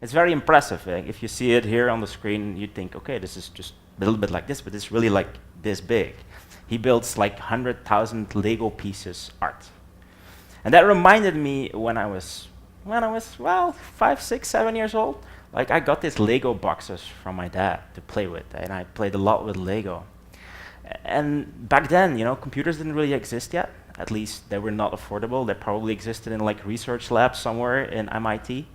It's very impressive. If you see it here on the screen, you'd think, okay, this is just a little bit like this, but it's really like this big. He builds like 100,000 Lego pieces art. And that reminded me when I was, well, 5, 6, 7 years old. Like I got these Lego boxes from my dad to play with, and I played a lot with Lego. And back then, computers didn't really exist yet. At least they were not affordable. They probably existed in like research labs somewhere in MIT.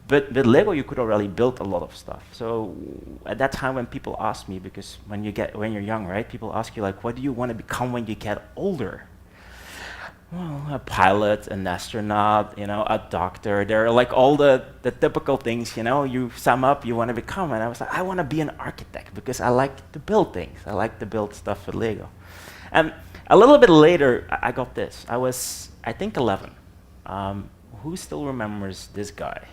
But with Lego, you could already build a lot of stuff. So at that time, when people asked me, because when you're young, right, people ask you like, what do you want to become when you get older? Well, a pilot, an astronaut, a doctor. They're like all the typical things, you sum up, you want to become. And I was like, I want to be an architect because I like to build things. I like to build stuff with Lego. And a little bit later, I got this. I was, I think, 11. Who still remembers this guy?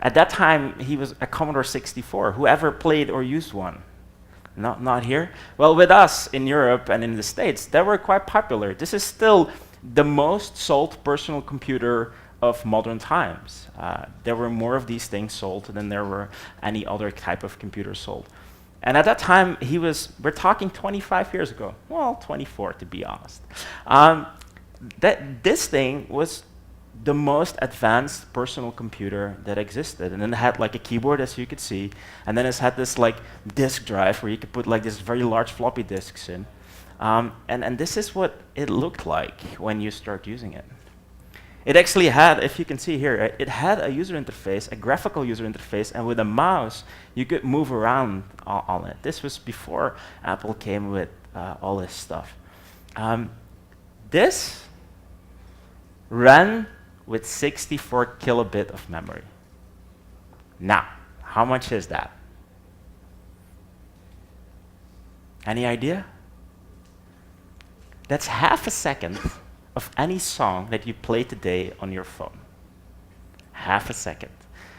At that time, he was a Commodore 64. Whoever played or used one? Not here? Well, with us in Europe and in the States, they were quite popular. This is still the most sold personal computer of modern times. There were more of these things sold than there were any other type of computer sold. And at that time, we're talking 25 years ago. Well, 24 to be honest. This thing was the most advanced personal computer that existed. And then it had like a keyboard, as you could see, and then it had this like disk drive where you could put like this very large floppy disks in. And this is what it looked like when you start using it. It actually had, if you can see here, it had a user interface, a graphical user interface, and with a mouse, you could move around on it. This was before Apple came with all this stuff. This ran with 64 kilobit of memory. Now, how much is that? Any idea? That's half a second of any song that you play today on your phone. Half a second.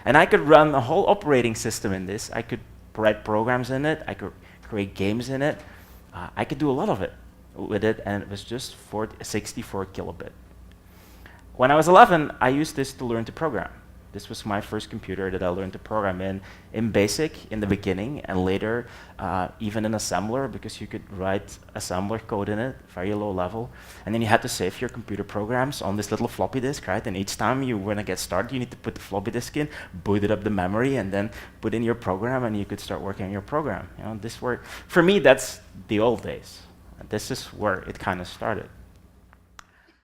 And I could run a whole operating system in this. I could write programs in it. I could create games in it. I could do a lot of it with it, and it was just 64 kilobit. When I was 11, I used this to learn to program. This was my first computer that I learned to program in BASIC in the beginning, and later even in assembler, because you could write assembler code in it, very low level. And then you had to save your computer programs on this little floppy disk, right? And each time you want to get started, you need to put the floppy disk in, boot it up the memory, and then put in your program, and you could start working on your program. For me, that's the old days. This is where it kind of started.